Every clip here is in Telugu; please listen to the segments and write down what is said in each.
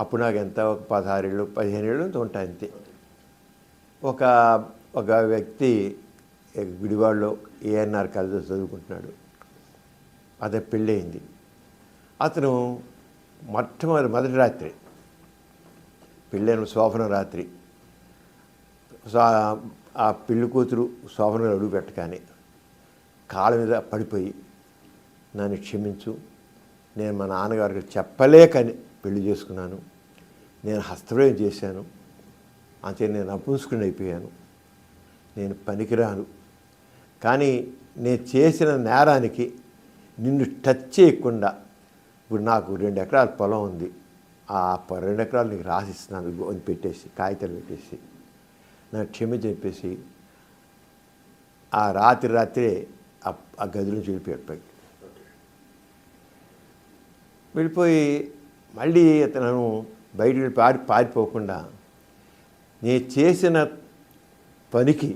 అప్పుడు నాకు ఎంత ఒక 16 ఏళ్ళు 15 ఏళ్ళు ఉంటాయి అంతే. ఒక ఒక వ్యక్తి గుడివాడలో ఏఎన్ఆర్ కాలేజీలో చదువుకుంటున్నాడు. అతను పెళ్ళయింది. అతను మొదటి రాత్రి పెళ్ళైన శోభన రాత్రి ఆ పెళ్లి కూతురు శోభన అడుగు పెట్టగానే కాళ్ళ మీద పడిపోయి నన్ను క్షమించు, నేను మా నాన్నగారికి చెప్పలేకని పెళ్లి చేసుకున్నాను, నేను హస్తప్రయోగం చేశాను, అంతే నేను నపుంసకుడిని అయిపోయాను, నేను పనికిరాను, కానీ నేను చేసిన నేరానికి నిన్ను టచ్ చేయకుండా ఇప్పుడు నాకు 2 ఎకరాల పొలం ఉంది, ఆ 2 ఎకరాలు నీకు రాసిస్తున్నాను అని పెట్టేసి కాగితాలు పెట్టేసి నన్ను క్షమించి చెప్పేసి ఆ రాత్రే ఆ గది నుంచి వెళ్ళిపోయాడు. వెళ్ళిపోయి మళ్ళీ అతను బయట పారిపోకుండా నేను చేసిన పనికి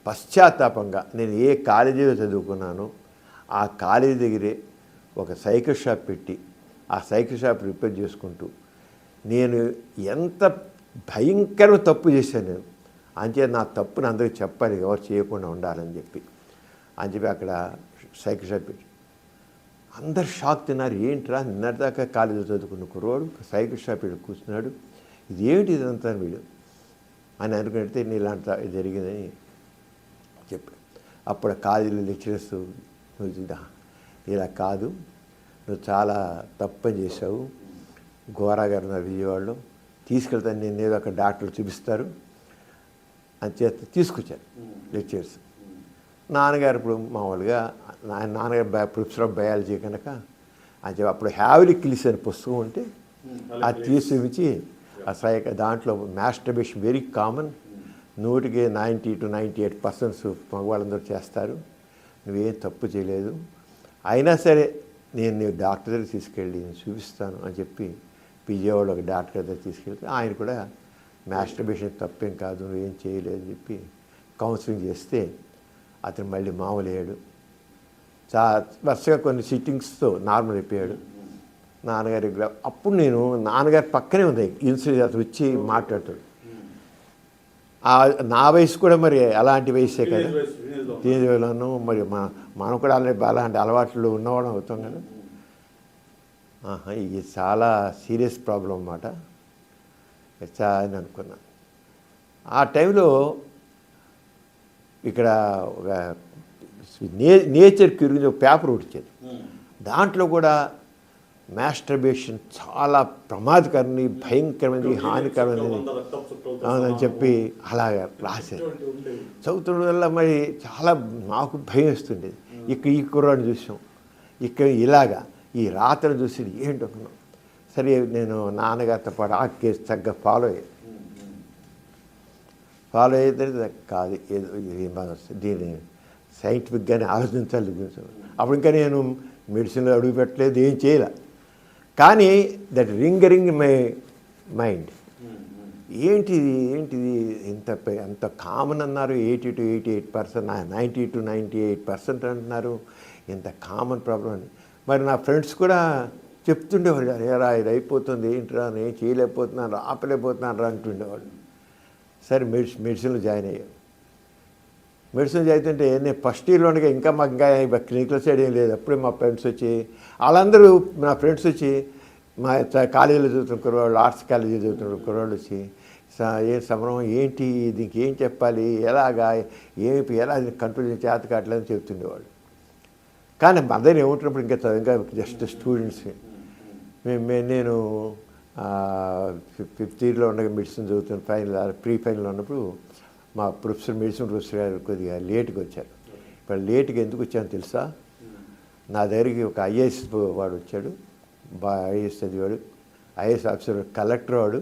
పశ్చాత్తాపంగా నేను ఏ కాలేజీలో చదువుకున్నానో ఆ కాలేజీ దగ్గరే ఒక సైకిల్ షాప్ పెట్టి ఆ సైకిల్ షాప్ రిపేర్ చేసుకుంటూ నేను ఎంత భయంకరమైన తప్పు చేశాను నేను, అంతే నా తప్పుని అందరికీ చెప్పాలి, ఎవరు చేయకుండా ఉండాలని చెప్పి అక్కడ సైకిల్ షాప్ పెట్టి అందరు షాక్ తిన్నారు. ఏంట్రా నిన్నటిదాకా కాలేజీలో చదువుకున్న కుర్రోడు సైకిల్ షాప్ పెట్టి కూర్చున్నాడు, ఇదేమిటి ఇదంతా వీడు అని అనుకుంటే నేను ఇలాంటి జరిగిందని చెప్పాడు. అప్పుడు కాలేజీలో లెక్చరర్స్ నువ్వు ఇలా కాదు, నువ్వు చాలా తప్పని చేశావు, గోరా గారు నా విజయవాడలో తీసుకెళ్తాను, నేను ఏదో అక్కడ డాక్టర్లు చూపిస్తారు అని చేత తీసుకొచ్చారు లెక్చర్స్. నాన్నగారు ఇప్పుడు మామూలుగా నాన్నగారు ప్రొఫెసర్ ఆఫ్ బయాలజీ కనుక అని చెప్పి అప్పుడు హ్యావ్లీ కిల్స్ అనే పుస్తకం ఉంటే అది తీసుకొచ్చి దాంట్లో మాస్టర్బేషన్ వెరీ కామన్, 100కి 90 to 98% మగవాళ్ళందరూ చేస్తారు, నువ్వేం తప్పు చేయలేదు, అయినా సరే నేను డాక్టర్ దగ్గర తీసుకెళ్ళి నేను చూపిస్తాను అని చెప్పి విజయవాడలో ఒక డాక్టర్ దగ్గర తీసుకెళ్తే ఆయన కూడా మాస్టర్బేషన్ తప్పేం కాదు, నువ్వేం చేయలేదు అని చెప్పి కౌన్సిలింగ్ చేస్తే అతను మళ్ళీ మామూలు అయ్యాడు. వరుసగా కొన్ని సిట్టింగ్స్తో నార్మల్ అయిపోయాడు. నాన్నగారి అప్పుడు నేను నాన్నగారి పక్కనే ఉంది ఇన్సులిన్ అతను వచ్చి మాట్లాడతాడు. నా వయసు కూడా మరి అలాంటి వయసే కదా, టీనేజ్లోనూ మరి మనం కూడా అలాంటి అలవాట్లు ఉన్నవాళ్ళం అవుతాం కదా. ఇది చాలా సీరియస్ ప్రాబ్లం అన్నమాట అని అనుకున్నాను. ఆ టైంలో ఇక్కడ ఒక నేచర్ గురించి ఒక పేపర్ వచ్చేది, దాంట్లో కూడా మాస్టర్బేషన్ చాలా ప్రమాదకరమైనది, భయంకరమైనది, హానికరమైనది అని చెప్పి అలాగా రాశారు. చదువుతున్న వల్ల మరి చాలా నాకు భయం వేస్తుండేది. ఈ కుర్రాడిని చూసాం, ఇక్కడ ఇలాగా ఈ రాత్రి చూసి ఏంటనుకున్నాం. సరే నేను నాన్నగారితో పాటు ఆ కేసు తగ్గ ఫాలో అయితే కాదు, ఏదో దీన్ని సైంటిఫిక్గానే ఆలోచించాలి. అప్పుడు ఇంకా నేను మెడిసిన్లో అడుగు పెట్టలేదు, ఏం చేయలే. కానీ దట్ రింగ్ మై మైండ్, ఏంటిది ఎంత కామన్ అన్నారు, 80 to 88%, 90 to 98% అంటున్నారు, ఇంత కామన్ ప్రాబ్లం అని. మరి నా ఫ్రెండ్స్ కూడా చెప్తుండేవాళ్ళు, ఏరా ఇది అయిపోతుంది, ఏంటిరా నేను చేయలేకపోతున్నాను, ఆపలేకపోతున్నాను రా అంటుండేవాళ్ళు. సరే మెడిసిన్లో జాయిన్ అయ్యాను. మెడిసిన్ చదువుతుంటే నేను ఫస్ట్ ఇయర్లో ఉండగా ఇంకా మాకు ఇంకా క్లినికల్ సైడ్ ఏం లేదు. అప్పుడే మా ఫ్రెండ్స్ వచ్చి వాళ్ళందరూ నా ఫ్రెండ్స్ వచ్చి మా కాలేజీలో చదువుతున్న కుర్రవాళ్ళు, ఆర్ట్స్ కాలేజీలో చదువుతున్న కుర్రవాళ్ళు వచ్చి ఏం సమరం ఏంటి, దీనికి ఏం చెప్పాలి, ఎలాగా ఎలా కంట్రోల్ చేత కావట్లేదని చెప్తుండేవాళ్ళు. కానీ మదర్ ఏముంటున్నప్పుడు ఇంకా జస్ట్ స్టూడెంట్స్. నేను 5th ఇయర్లో ఉండగా మెడిసిన్ చదువుతున్న ప్రీ ఫైనల్ ఉన్నప్పుడు మా మెడిసిన్ ప్రొఫెసర్ గారు కొద్దిగా లేట్గా వచ్చారు. ఇప్పుడు లేట్గా ఎందుకు వచ్చానో తెలుసా, నా దగ్గరికి ఒక ఐఏఎస్ వాడు వచ్చాడు, ఐఏఎస్ చదివాడు, ఐఏఎస్ ఆఫీసర్, కలెక్టర్ వాడు,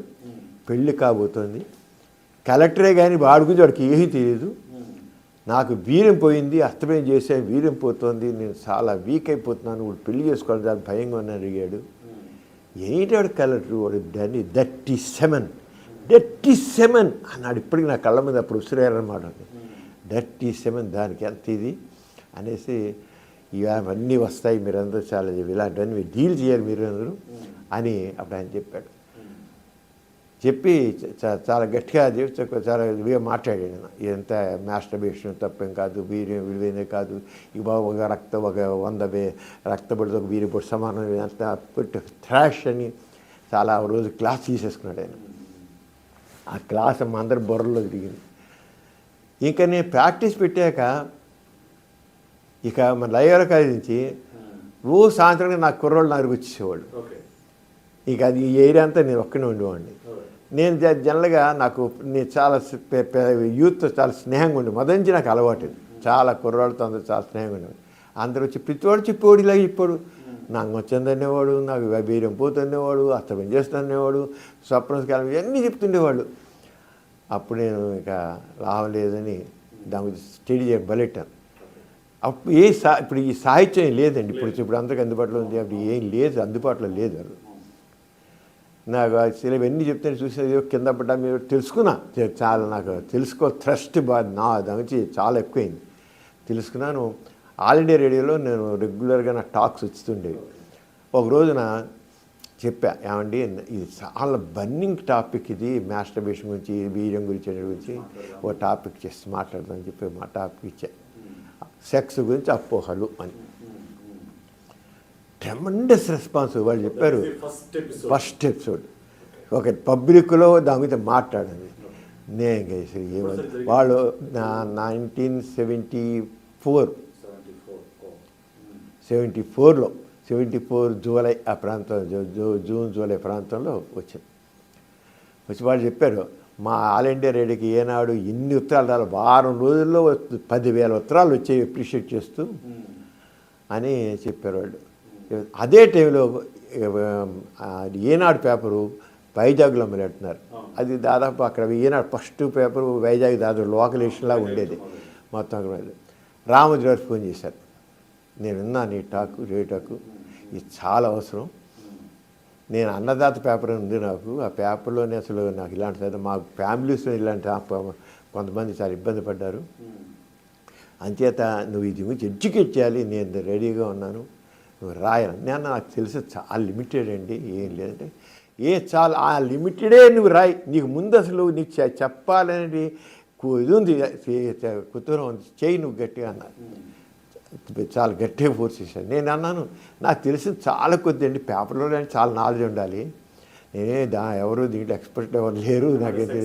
పెళ్ళి కాబోతోంది, కలెక్టరే కానీ వాడి గురించి వాడికి ఏమీ తెలియదు, నాకు వీర్యం పోయింది, అస్తమయం చేసే వీర్యం పోతుంది, నేను చాలా వీక్ అయిపోతున్నాను, వాడు పెళ్లి చేసుకోవాలి దాని భయంగా అని అడిగాడు. ఏంటి వాడు కలెక్టర్, వాడు 37 అన్నాడు. ఇప్పటికి నా కళ్ళ మీద అప్పుడు ఉసిరేరన్నమాట. 37 దానికి ఎంత ఇది అనేసి, ఇవన్నీ వస్తాయి, మీరందరూ చాలా ఇలాంటివన్నీ మీరు డీల్ చేయాలి మీరందరూ అని అప్పుడు ఆయన చెప్పాడు. చెప్పి చాలా గట్టిగా చెప్పి చాలా ఇదిగా మాట్లాడాను. ఎంత మాస్టర్బేషన్ తప్పేం కాదు, వీర్యం విలువైనే కాదు, ఇక ఒక రక్తం ఒక 100 రక్తపడితో ఒక వీరి పొడి సమానం అంత పెట్టి థ్రాష్ అని చాలా రోజు క్లాస్ తీసేసుకున్నాడు ఆయన. ఆ క్లాస్ మా అందరి బుర్రలో తిరిగింది. ఇంకా నేను ప్రాక్టీస్ పెట్టాక ఇక మన లయోలా కాలేజ్ నుంచి రోజు సాయంత్రం నాకు కుర్రోళ్ళు నాకు వచ్చేసేవాళ్ళు. ఇక అది ఈ ఏరియా అంతా నేను ఒక్కనే ఉండేవాడిని. నేను జనరల్గా నేను చాలా యూత్తో చాలా స్నేహంగా ఉండే మొదటి నుంచి నాకు అలవాటు. చాలా కుర్రాళ్ళతో అందరూ చాలా స్నేహంగా ఉండేవాడు. అందరూ వచ్చి ప్రతివాడు చెప్పేవాడు, ఇలా చెప్పాడు. నాకు వచ్చిందనేవాడు, నాకు వీర్యం పోతుండేవాడు, అస్తమం చేస్తుండేవాడు, స్వప్నకాలం ఇవన్నీ చెప్తుండేవాళ్ళు. అప్పుడు నేను ఇక లాభం లేదని దాని స్టడీ చేయడం బలెట్టాను. అప్పుడు ఇప్పుడు ఈ సాహిత్యం లేదండి. ఇప్పుడు అందరికి అందుబాటులో ఉంది. అప్పుడు ఏం లేదు, అందుబాటులో లేదు. అది నాకు అసలు ఇవన్నీ చెప్తే చూసేది కింద పడ్డా మీరు తెలుసుకున్నా. చాలా నాకు థ్రస్ట్ నా దాని నుంచి చాలా ఎక్కువైంది. తెలుసుకున్నాను. ఆల్ ఇండియా రేడియోలో నేను రెగ్యులర్గా నా టాక్స్ వస్తుండేవి. ఒక రోజున చెప్పా, ఏమండి ఇది చాలా బర్నింగ్ టాపిక్, ఇది మాస్టర్బేషన్ గురించి, వీర్యం గురించి ఓ టాపిక్ చేసి మాట్లాడదామని చెప్పి మా టాపిక్ ఇచ్చా. సెక్స్ గురించి అపోహలు అని. Tremendous response. వాళ్ళు చెప్పారు ఫస్ట్ ఎపిసోడ్ ఒక పబ్లిక్లో దాని మీద మాట్లాడండి. నేను ఏమని వాళ్ళు 1974లో 74 జూలై ఆ ప్రాంతం జూన్ జూలై ప్రాంతంలో వచ్చి వాళ్ళు చెప్పారు, మా ఆల్ ఇండియా రేడియోకి ఏనాడు ఇన్ని ఉత్తరాలు రాలి, వారం రోజుల్లో 10,000 ఉత్తరాలు వచ్చాయి అప్రిషియేట్ చేస్తూ అని చెప్పారు వాళ్ళు. అదే టైంలో ఏనాడు పేపరు వైజాగ్లో మొదలెడుతున్నారు. అది దాదాపు అక్కడ ఈనాడు ఫస్ట్ పేపరు వైజాగ్ దాదాపు లోకల్ ఎడిషన్లా ఉండేది మొత్తం. రామోజీ గారు ఫోన్ చేశారు, నేను విన్నాను ఈ టాకు ఇది చాలా అవసరం. నేను అన్నదాత పేపర్ ఉంది నాకు, ఆ పేపర్లోనే అసలు నాకు ఇలాంటి మా ఫ్యామిలీస్లో ఇలాంటి కొంతమంది చాలా ఇబ్బంది పడ్డారు, అంచేత నువ్వు ఇది గురించి ఎడ్యుకేట్ చేయాలి, నేను రెడీగా ఉన్నాను, నువ్వు రాయాలి. నాకు తెలిసి చాలా లిమిటెడ్ అండి, ఏం లేదంటే చాలా ఆ లిమిటెడే నువ్వు రాయి, నీకు ముందు అసలు నీకు చెప్పాలనేది ఇది ఉంది, కుతూహలం ఉంది, చేయి నువ్వు గట్టిగా అన్నారు. చాలా గట్టిగా ఫోర్స్ చేశాను. నేను అన్నాను, నాకు తెలిసి చాలా కొద్ది అండి, పేపర్లో చాలా నాలెడ్జ్ ఉండాలి, నేనే ఎవరు దీంట్లో ఎక్స్పర్ట్ ఎవరు లేరు, నాకైతే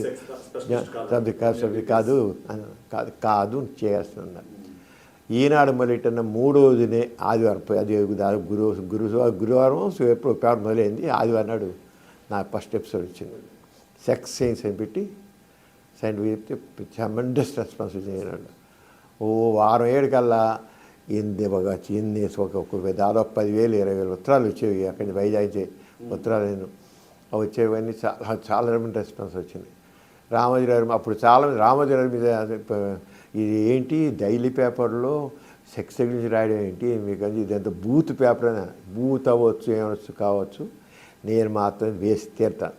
కాదు కాదు చేస్తున్నారు. ఈనాడు మొదలెట్టిన 3వ దినే ఆదివారం, అది గురువారం పేపర్ మొదలైంది, ఆదివారం నాడు నా ఫస్ట్ ఎపిసోడ్ వచ్చింది. సెక్స్ సైన్స్ అని పెట్టి చెప్తే ట్రెమెండస్ రెస్పాన్స్ వచ్చింది. ఓ వారం ఏడుకల్లా దాదాపు 10,000 20,000 ఉత్తరాలు వచ్చేవి అక్కడి నుంచి వైజాగ్ ఉత్తరాలు వచ్చేవన్నీ చాలా రెస్పాన్స్ వచ్చింది. రామోజీ గారు అప్పుడు చాలా రామోజీ గారి మీద ఇది ఏంటి డైలీ పేపర్లో సెక్స్ గురించి రాయడం ఏంటి మీకు, ఇదంతా బూత్ పేపర్ అయినా బూత్ అవ్వచ్చు ఏమవచ్చు కావచ్చు, నేను మాత్రం వేసి తీరుతాను,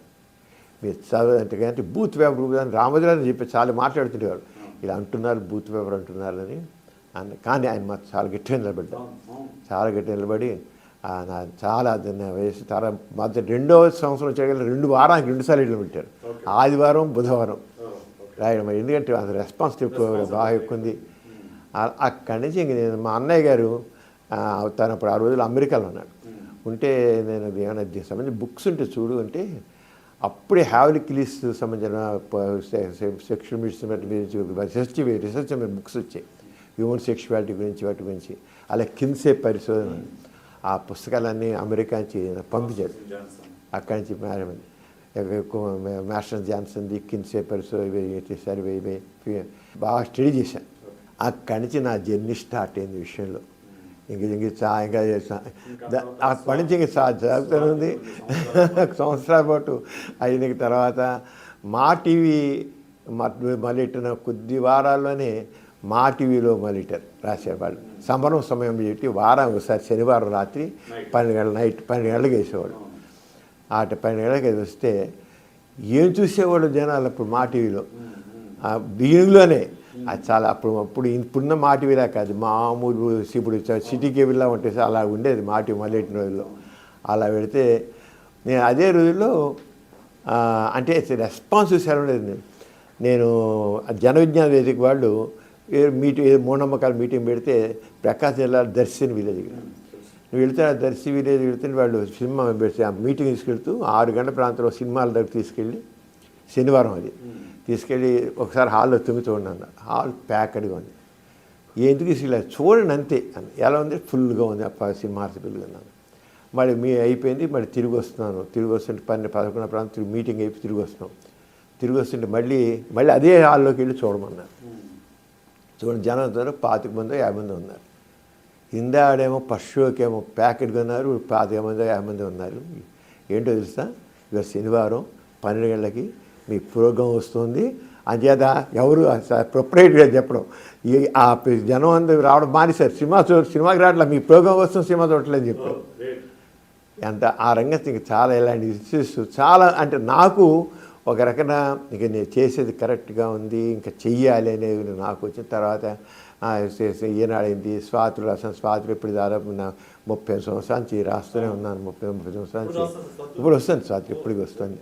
మీరు చదవంటే బూత్ పేపర్ రామోజీ గారిని చెప్పి చాలా మాట్లాడుతుండేవారు, ఇలా అంటున్నారు బూత్ పేపర్ అంటున్నారని కానీ ఆయన మాకు చాలా గట్టిగా నిలబడ్డారు. చాలా గట్టిగా నిలబడి చాలా వయసు చాలా మధ్య 2వ సంవత్సరం చేయగల 2 వారానికి 2 సార్లు ఇళ్ళు పెట్టారు, ఆదివారం బుధవారం రాయడం. ఎందుకంటే అది రెస్పాన్సిబిలిటీ బాగా ఎక్కువ ఉంది. అక్కడి నుంచి ఇంక నేను మా అన్నయ్య గారు తను అప్పుడు ఆ రోజులు అమెరికాలో ఉన్నాడు, ఉంటే నేను ఏమైనా దీనికి సంబంధించి బుక్స్ ఉంటే చూడు అంటే అప్పుడే హ్యావ్లిక్లీస్ సంబంధించిన సెక్షువల్ రీసెర్చ్ బుక్స్ వచ్చాయి, హ్యూమన్ సెక్షువాలిటీ గురించి వాటి గురించి. అలా కిన్సే పరిశోధన ఆ పుస్తకాలన్నీ అమెరికా నుంచి పంపించారు. అక్కడి నుంచి మాస్టర్ జాన్సన్ది కిన్సే సర్వే బాగా స్టడీ చేశాను. అక్కడి నుంచి నా జర్నీ స్టార్ట్ అయింది విషయంలో. ఇంకా అప్పటి నుంచి ఇంకా జరుగుతూనే ఉంది. సంవత్సరాల పాటు అయిన తర్వాత మా టీవీ మొదలెట్టిన కొద్ది వారాల్లోనే మా టీవీలో మొదలెట్టారు రాసేవాళ్ళు. సంబరం సమయం పెట్టి వారం ఒకసారి శనివారం రాత్రి 12 గంటల నైట్ 12 గంటలకు వేసేవాడు. 12 గంటలకు వస్తే ఏం చూసేవాళ్ళు జనాలు అప్పుడు మా టీవీలో బిగినింగ్లోనే. అది చాలా అప్పుడు ఇప్పుడున్న మా టీవీలా కాదు, మామూలు ఇప్పుడు సిటీ కేబుల్లా ఉంటుంది, అలా ఉండేది మా టీవీ మొదలెట్టిన రోజుల్లో. అలా పెడితే నేను అదే రోజుల్లో అంటే రెస్పాన్స్ సెలవులేదు. నేను జన విజ్ఞాన వేదిక వాళ్ళు మూఢనమ్మకాల మీటింగ్ పెడితే ప్రకాశం జిల్లా దర్శిని విలేజ్, నువ్వు వెళ్తే ఆ దర్శి విలేజ్ వెళ్తే వాళ్ళు సినిమా పెడితే ఆ మీటింగ్ తీసుకెళ్తూ 6 గంటల ప్రాంతంలో సినిమాల దగ్గర తీసుకెళ్ళి, శనివారం అది తీసుకెళ్ళి ఒకసారి హాల్లో తుమ్మితూ ఉన్నాను. హాల్ ప్యాక్డ్గా ఉంది. ఎందుకు ఇలా చూడండి అంతే అని. ఎలా ఉంది? ఫుల్గా ఉంది. సినిమా ఫుల్గా ఉన్నాను. మళ్ళీ అయిపోయింది. మళ్ళీ తిరిగి వస్తున్నాను. తిరిగి వస్తుంటే 11 ప్రాంతం మీటింగ్ అయిపోయి తిరిగి వస్తున్నాం. తిరిగి వస్తుంటే మళ్ళీ అదే హాల్లోకి వెళ్ళి చూడమన్నారు. చూడండి, జనం ఉన్నారు. 25 మంది 50 మంది ఉన్నారు. ఇందాడేమో ఫస్ట్ షోకేమో ప్యాకెట్గా ఉన్నారు. 25 మంది 50 మంది ఉన్నారు. ఏంటో తెలుసా, ఇవాళ శనివారం 12 గంటలకి మీ ప్రోగ్రాం వస్తుంది, అంచేత ఎవరు ప్రొపరేటర్గా చెప్పడం, ఆ జనం అందరూ రావడం మానేశారు. సినిమాకి రావట్లే, మీ ప్రోగ్రాం వస్తుంది, సినిమా చూడట్లేదు చెప్పారు. ఎంత ఆ రంగం చాలా ఇలాంటి ఇష్యూస్ చాలా, అంటే నాకు ఒక రకన ఇక నేను చేసేది కరెక్ట్గా ఉంది, ఇంకా చెయ్యాలి అనేది నాకు వచ్చిన తర్వాత ఈనాడైంది. స్వాతులు రాసాను. స్వాతులు ఇప్పుడు దాదాపు 30 సంవత్సరాల నుంచి రాస్తూనే ఉన్నాను. 30 సంవత్సరాల నుంచి ఇప్పుడు వస్తుంది స్వాతులు, ఇప్పటికి వస్తుంది.